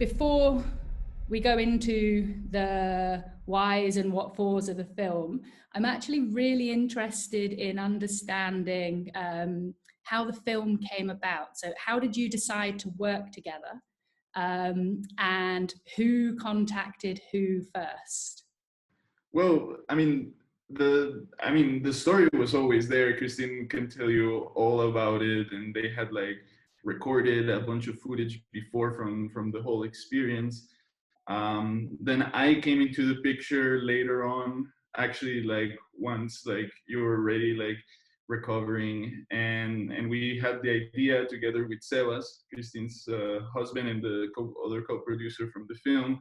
before we go into the whys and what fors of the film, I'm actually really interested in understanding how the film came about. So how did you decide to work together? And who contacted who first? Well, the story was always there. Christine can tell you all about it, and they had like recorded a bunch of footage before from the whole experience. Then I came into the picture later on, actually, like once like you were already like recovering, and we had the idea together with Sebas, Christine's husband and the other co-producer from the film,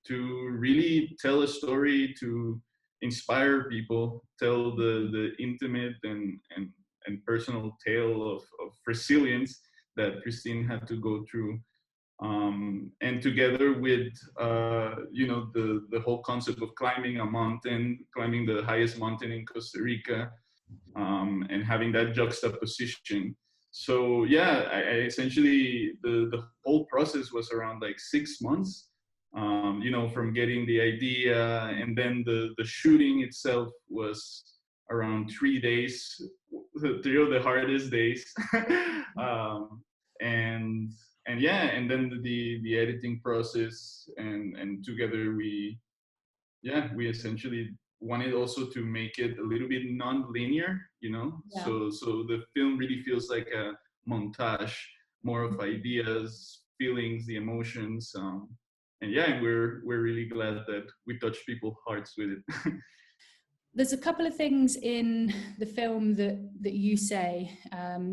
to really tell a story, to inspire people, tell the intimate and personal tale of resilience that Christine had to go through, and together with the whole concept of climbing a mountain, climbing the highest mountain in Costa Rica, and having that juxtaposition. So yeah, I essentially the whole process was around like 6 months. From getting the idea, and then the shooting itself was around 3 days, three of the hardest days. um, and and yeah, and then the editing process, and together we essentially wanted also to make it a little bit non-linear, Yeah. so the film really feels like a montage, more of ideas, feelings, the emotions, and yeah, and we're really glad that we touched people's hearts with it. There's a couple of things in the film that you say,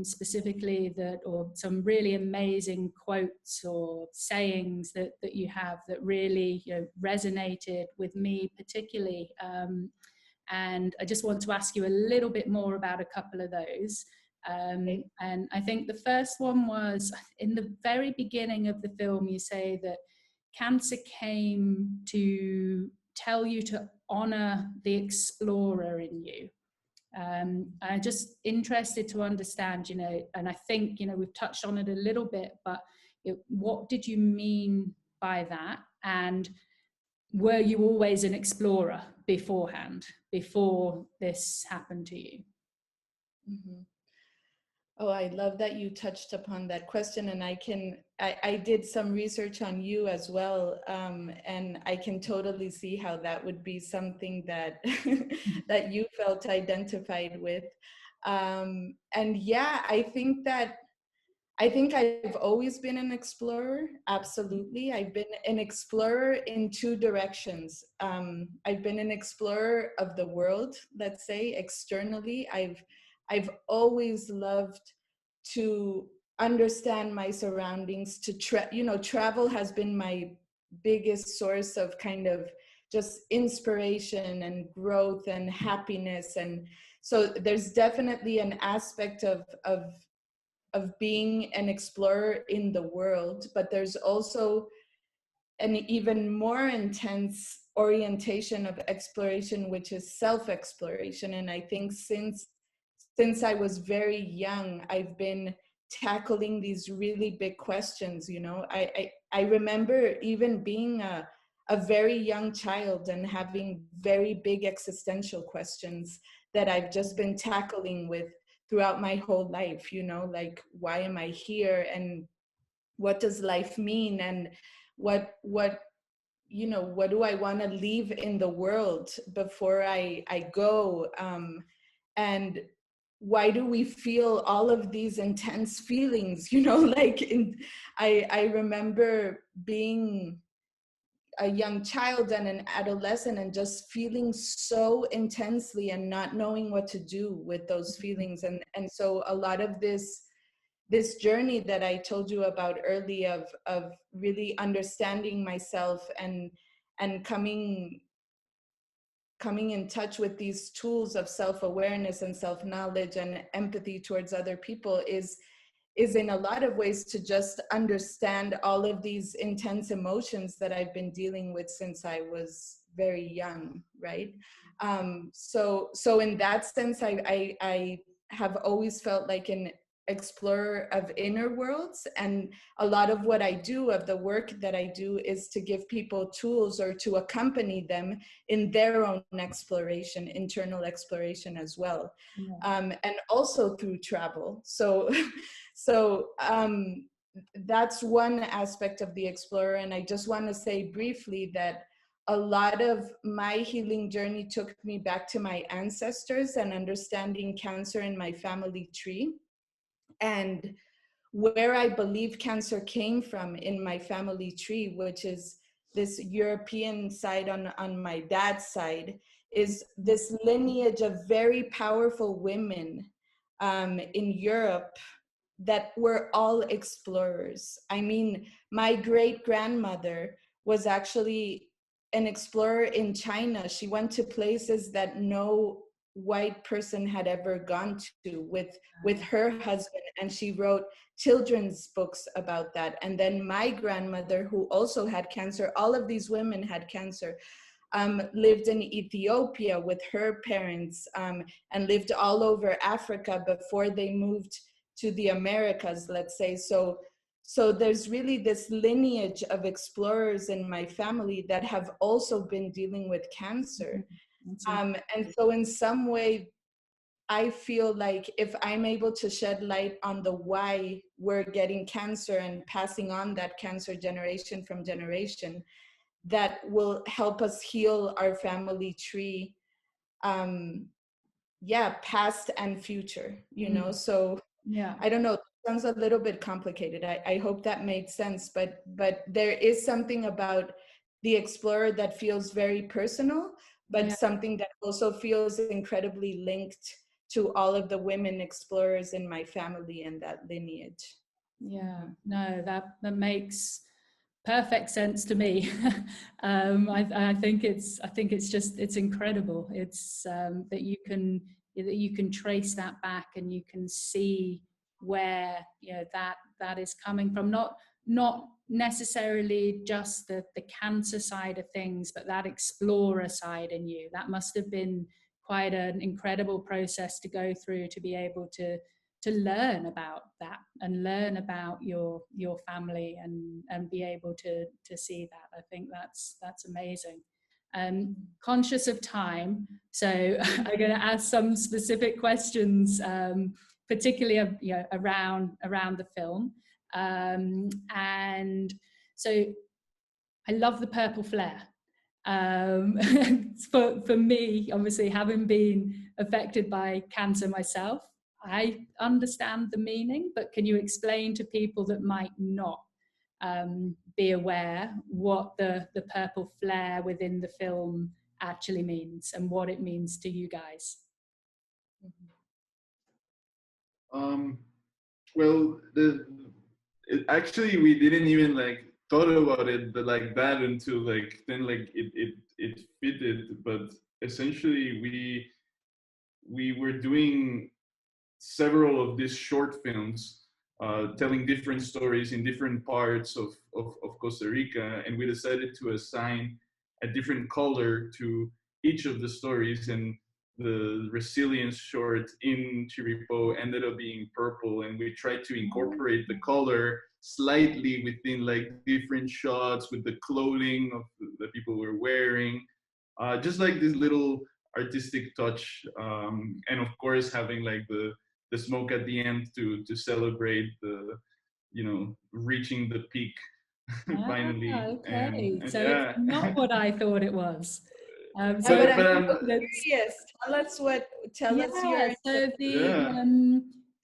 specifically or some really amazing quotes or sayings that you have that really resonated with me particularly. And I just want to ask you a little bit more about a couple of those. And I think the first one was in the very beginning of the film, you say that cancer came to tell you to honor the explorer in you. I'm just interested to understand, and I think, we've touched on it a little bit, but what did you mean by that? And were you always an explorer beforehand, before this happened to you? Mm-hmm. Oh, I love that you touched upon that question, and I did some research on you as well, and I can totally see how that would be something that that you felt identified with, and yeah, I think I've always been an explorer. Absolutely, I've been an explorer in two directions. I've been an explorer of the world, let's say externally. I've always loved to understand my surroundings, travel has been my biggest source of kind of just inspiration and growth and happiness. And so there's definitely an aspect of being an explorer in the world, but there's also an even more intense orientation of exploration, which is self-exploration. And I think since I was very young, I've been tackling these really big questions. I remember even being a very young child and having very big existential questions that I've just been tackling throughout my whole life, like, why am I here? And what does life mean? And what do I want to leave in the world before I go? And why do we feel all of these intense feelings? I remember being a young child and an adolescent and just feeling so intensely and not knowing what to do with those feelings. And so a lot of this journey that I told you about early of really understanding myself and coming in touch with these tools of self-awareness and self-knowledge and empathy towards other people is in a lot of ways to just understand all of these intense emotions that I've been dealing with since I was very young, right? So in that sense, I have always felt like an explorer of inner worlds. And a lot of what I do, of the work that I do, is to give people tools or to accompany them in their own exploration, internal exploration as well. And also through travel. So, that's one aspect of the explorer. And I just want to say briefly that a lot of my healing journey took me back to my ancestors and understanding cancer in my family tree. And where I believe cancer came from in my family tree, which is this European side on my dad's side, is this lineage of very powerful women in Europe that were all explorers. I mean, my great grandmother was actually an explorer in China. She went to places that no white person had ever gone to with her husband, and she wrote children's books about that. And then my grandmother, who also had cancer, all of these women had cancer, lived in Ethiopia with her parents, and lived all over Africa before they moved to the Americas, let's say. So there's really this lineage of explorers in my family that have also been dealing with cancer. And so in some way, I feel like if I'm able to shed light on the why we're getting cancer and passing on that cancer generation from generation, that will help us heal our family tree, past and future, you know? So yeah, I don't know, it sounds a little bit complicated. I hope that made sense, but there is something about the explorer that feels very personal, but something that also feels incredibly linked to all of the women explorers in my family and that lineage. Yeah, no, that makes perfect sense to me. I think it's incredible. It's that you can trace that back and you can see where that is coming from. Not necessarily just the cancer side of things, but that explorer side in you. That must have been quite an incredible process to go through, to be able to learn about that and learn about your family and be able to see that. I think that's amazing. Conscious of time, so I'm going to ask some specific questions, particularly around the film. And so I love the purple flare. For me, obviously, having been affected by cancer myself, I understand the meaning, but can you explain to people that might not be aware what the purple flare within the film actually means and what it means to you guys? Well, actually we didn't even thought about it like that until then it fitted. But essentially we were doing several of these short films telling different stories in different parts of Costa Rica, and we decided to assign a different color to each of the stories. And the resilience short in Chiripo ended up being purple, and we tried to incorporate the color slightly within different shots with the clothing of the people were wearing, just this little artistic touch, and of course having the smoke at the end to celebrate the reaching the peak finally. Okay, and so yeah. it's not what I thought it was. So but I'm curious. Tell us your so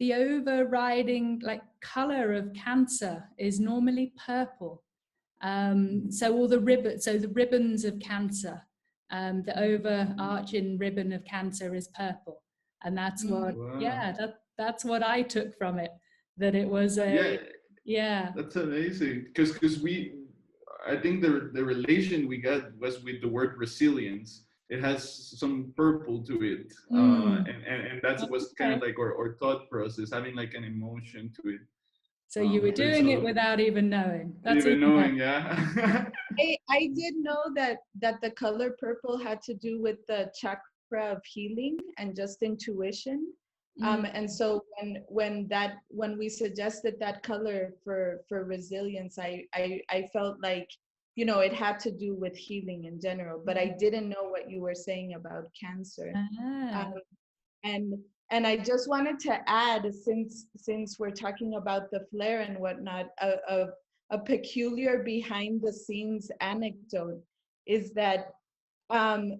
the overriding color of cancer is normally purple. So all the ribbons of cancer, the overarching ribbon of cancer is purple, and that's what that's what I took from it, that it was That's amazing, because I think the relation we got was with the word resilience. It has some purple to it, and that was kind of our thought process, having an emotion to it. So you were doing it without even knowing. That's even knowing, I did know that the color purple had to do with the chakra of healing and just intuition. And so when we suggested that color for resilience, I felt like, you know, it had to do with healing in general, but I didn't know what you were saying about cancer. And I just wanted to add, since we're talking about the flare and whatnot, a peculiar behind the scenes anecdote is that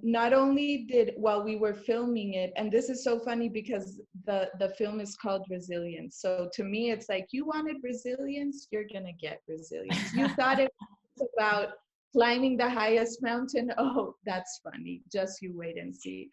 not only did, while we were filming it, and this is so funny because the film is called Resilience. So to me, it's like, you wanted resilience, you're gonna get resilience. You thought it was about climbing the highest mountain. Oh, that's funny. Just you wait and see.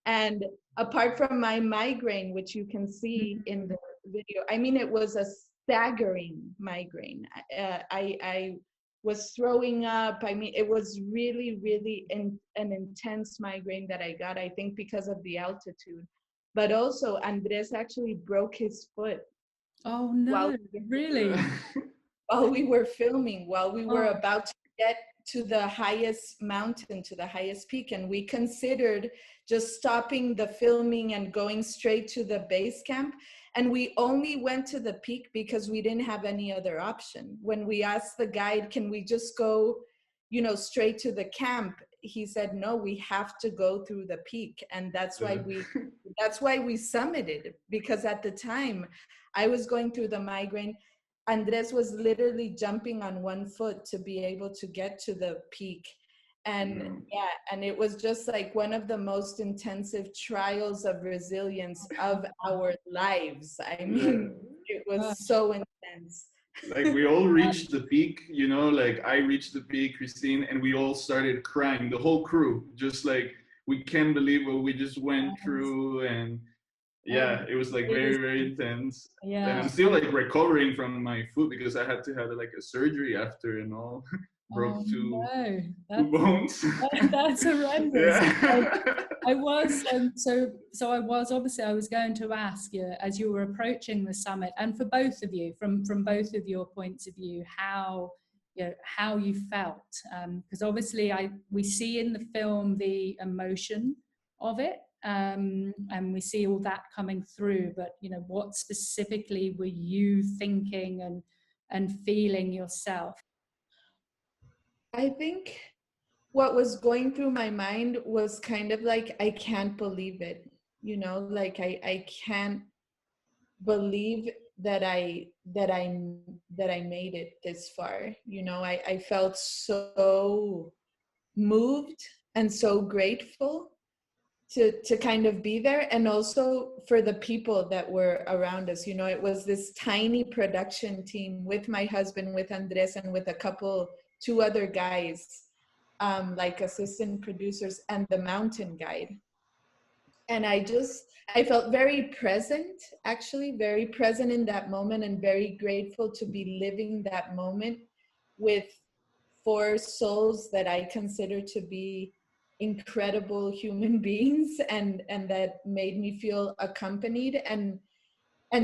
And apart from my migraine, which you can see in the video, I mean, it was a staggering migraine. I was throwing up. I mean, it was really, really an intense migraine that I got, I think because of the altitude. But also, Andrés actually broke his foot. Oh no, really? While we were filming, while we were about to get to the highest mountain, to the highest peak, and we considered just stopping the filming and going straight to the base camp. And we only went to the peak because we didn't have any other option. When we asked the guide, can we just go, you know, straight to the camp? He said, no, we have to go through the peak. And that's why we summited, because at the time I was going through the migraine. Andrés was literally jumping on one foot to be able to get to the peak. And and it was just like one of the most intensive trials of resilience of our lives. I mean, it was so intense. Like we all reached the peak, you know, like I reached the peak, Christine, and we all started crying, the whole crew, just like, we can't believe what we just went through. And it was like very, very intense. And I'm still like recovering from my foot because I had to have like a surgery after and all. Broke two bones. That's horrendous. I was so I was obviously, I was going to ask you, as you were approaching the summit, and for both of you, from both of your points of view, how you felt, because obviously we see in the film the emotion of it, and we see all that coming through, but you know, what specifically were you thinking and feeling yourself? I think what was going through my mind was kind of like, I can't believe it, you know, like I can't believe that I made it this far. You know, I felt so moved and so grateful to kind of be there, and also for the people that were around us. You know, it was this tiny production team with my husband, with Andres, and with two other guys, like assistant producers, and the mountain guide. And I felt very present, actually very present in that moment, and very grateful to be living that moment with 4 souls that I consider to be incredible human beings, and that made me feel accompanied. And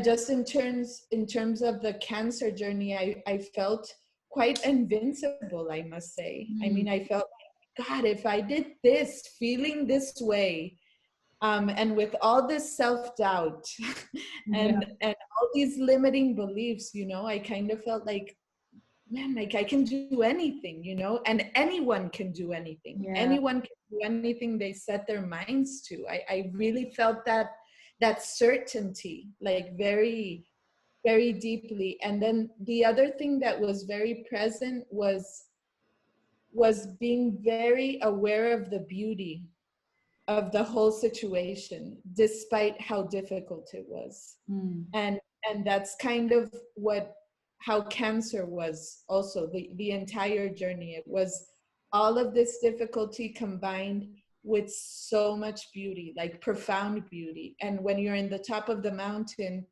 just in terms of the cancer journey, I felt quite invincible, I must say. I mean, I felt like, God, if I did this, feeling this way, and with all this self-doubt and all these limiting beliefs, you know, I kind of felt like, man, like I can do anything, you know, and anyone can do anything. Anyone can do anything they set their minds to. I really felt that certainty, like very, very deeply. And then the other thing that was very present was being very aware of the beauty of the whole situation, despite how difficult it was. And that's kind of how cancer was also, the entire journey. It was all of this difficulty combined with so much beauty, like profound beauty. And when you're in the top of the mountain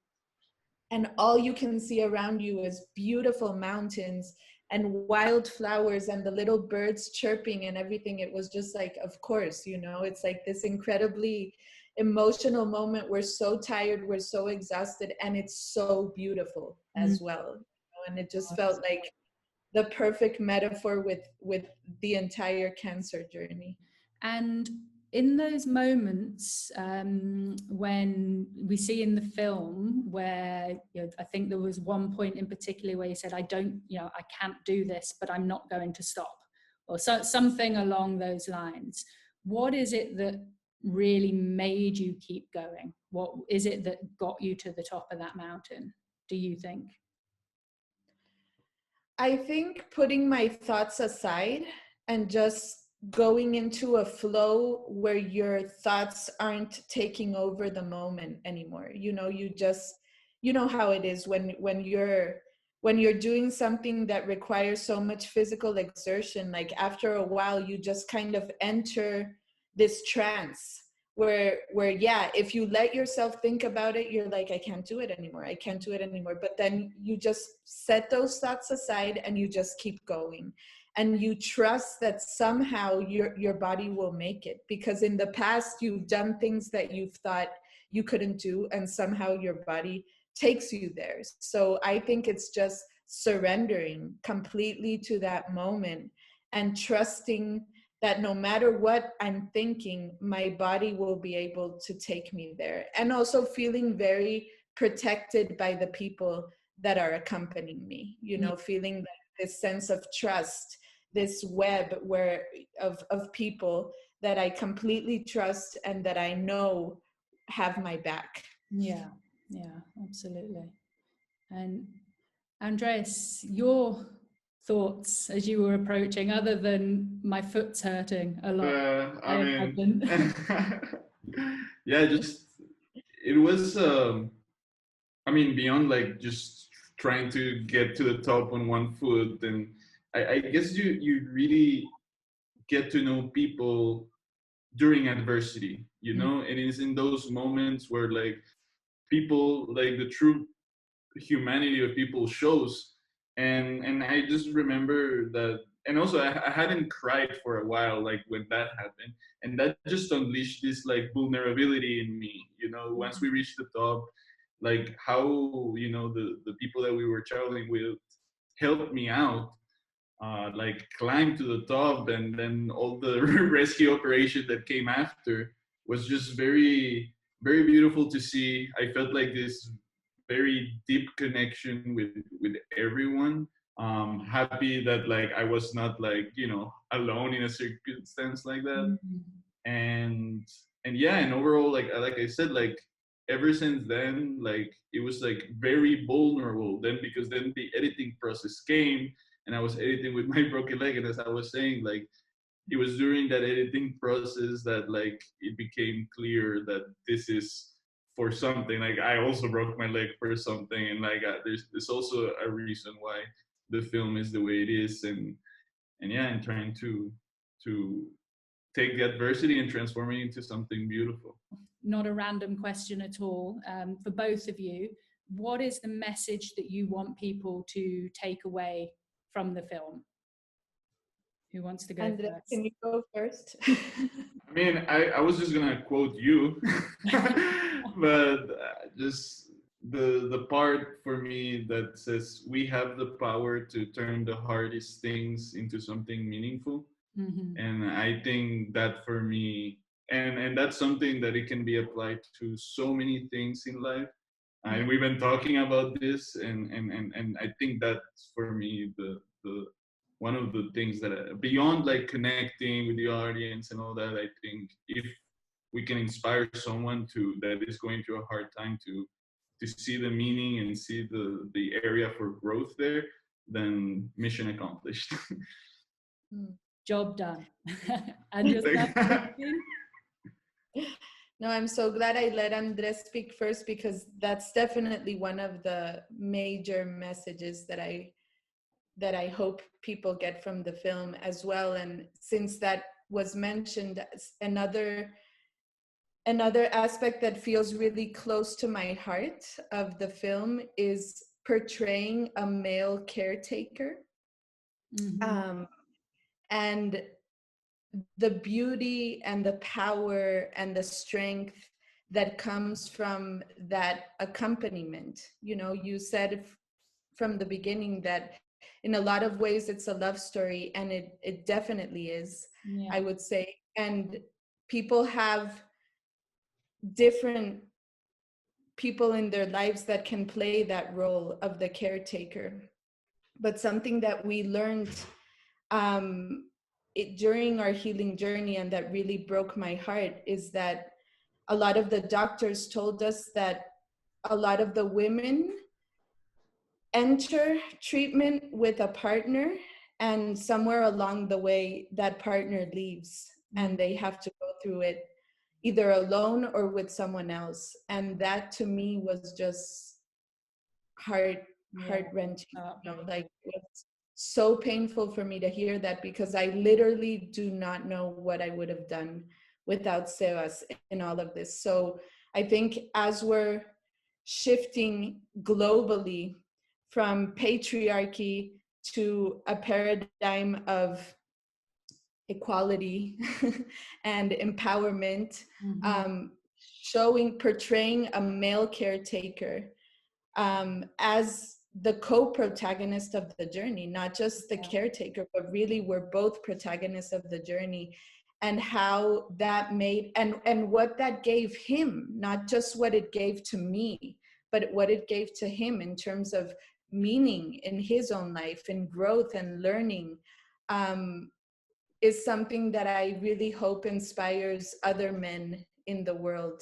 and all you can see around you is beautiful mountains and wildflowers and the little birds chirping and everything, it was just like, of course, you know, it's like this incredibly emotional moment. We're so tired, we're so exhausted, and it's so beautiful as well, you know? And it just felt like the perfect metaphor with the entire cancer journey. And in those moments when we see in the film where, you know, I think there was one point in particular where you said, I can't do this, but I'm not going to stop, or something along those lines. What is it that really made you keep going? What is it that got you to the top of that mountain, do you think? I think putting my thoughts aside and just going into a flow where your thoughts aren't taking over the moment anymore. You know, you know how it is when you're doing something that requires so much physical exertion, like after a while you just kind of enter this trance where yeah, if you let yourself think about it, you're like, I can't do it anymore, I can't do it anymore. But then you just set those thoughts aside and you just keep going, and you trust that somehow your body will make it, because in the past you've done things that you've thought you couldn't do, and somehow your body takes you there. So I think it's just surrendering completely to that moment and trusting that no matter what I'm thinking, my body will be able to take me there. And also feeling very protected by the people that are accompanying me, you know, feeling this sense of trust, this web of people that I completely trust and that I know have my back. Yeah, absolutely. And Andres, your thoughts as you were approaching, other than my foot's hurting a lot? I mean, yeah, just it was. I mean, beyond like just trying to get to the top on one foot, and I guess you really get to know people during adversity, you know, and it's in those moments where like people, like the true humanity of people shows. And I just remember that. And also I hadn't cried for a while, like when that happened, and that just unleashed this like vulnerability in me, you know. Once we reached the top, like how, you know, the people that we were traveling with helped me out, like climb to the top, and then all the rescue operation that came after was just very, very beautiful to see. I felt like this very deep connection with everyone. Happy that like I was not like, you know, alone in a circumstance like that. and and yeah, and overall, like I said, like ever since then, like it was like very vulnerable then, because then the editing process came, and I was editing with my broken leg, and as I was saying, like it was during that editing process that like it became clear that this is for something. Like I also broke my leg for something, and like there's also a reason why the film is the way it is. And yeah, and trying to take the adversity and transform it into something beautiful. Not a random question at all. For both of you, what is the message that you want people to take away from the film? Who wants to go Andrea, first? can you go first? I mean, I was just gonna quote you, but just the part for me that says we have the power to turn the hardest things into something meaningful. And I think that for me, and that's something that it can be applied to so many things in life. And we've been talking about this, and I think that's for me the one of the things that beyond like connecting with the audience and all that, I think if we can inspire someone to that is going through a hard time to see the meaning and see the area for growth there, then mission accomplished. Job done. And yourself? No, I'm so glad I let Andres speak first, because that's definitely one of the major messages that I hope people get from the film as well. And since that was mentioned, another aspect that feels really close to my heart of the film is portraying a male caretaker. And the beauty and the power and the strength that comes from that accompaniment. You know, you said from the beginning that in a lot of ways it's a love story, and it definitely is, I would say. And people have different people in their lives that can play that role of the caretaker. But something that we learned during our healing journey, and that really broke my heart, is that a lot of the doctors told us that a lot of the women enter treatment with a partner, and somewhere along the way that partner leaves, and they have to go through it either alone or with someone else. And that to me was just heart-wrenching. You know, like, it was so painful for me to hear that, because I literally do not know what I would have done without Sebas in all of this. So I think as we're shifting globally from patriarchy to a paradigm of equality and empowerment, portraying a male caretaker as the co-protagonist of the journey, not just the caretaker, but really we're both protagonists of the journey, and how that made, and what that gave him, not just what it gave to me, but what it gave to him in terms of meaning in his own life and growth and learning, is something that I really hope inspires other men in the world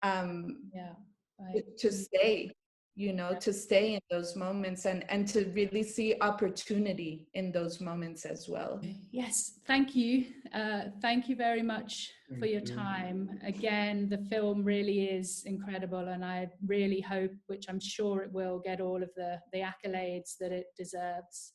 to stay, you know, to stay in those moments, and to really see opportunity in those moments as well. Yes, thank you. Thank you very much for your time. Again, the film really is incredible, and I really hope, which I'm sure it will, get all of the accolades that it deserves.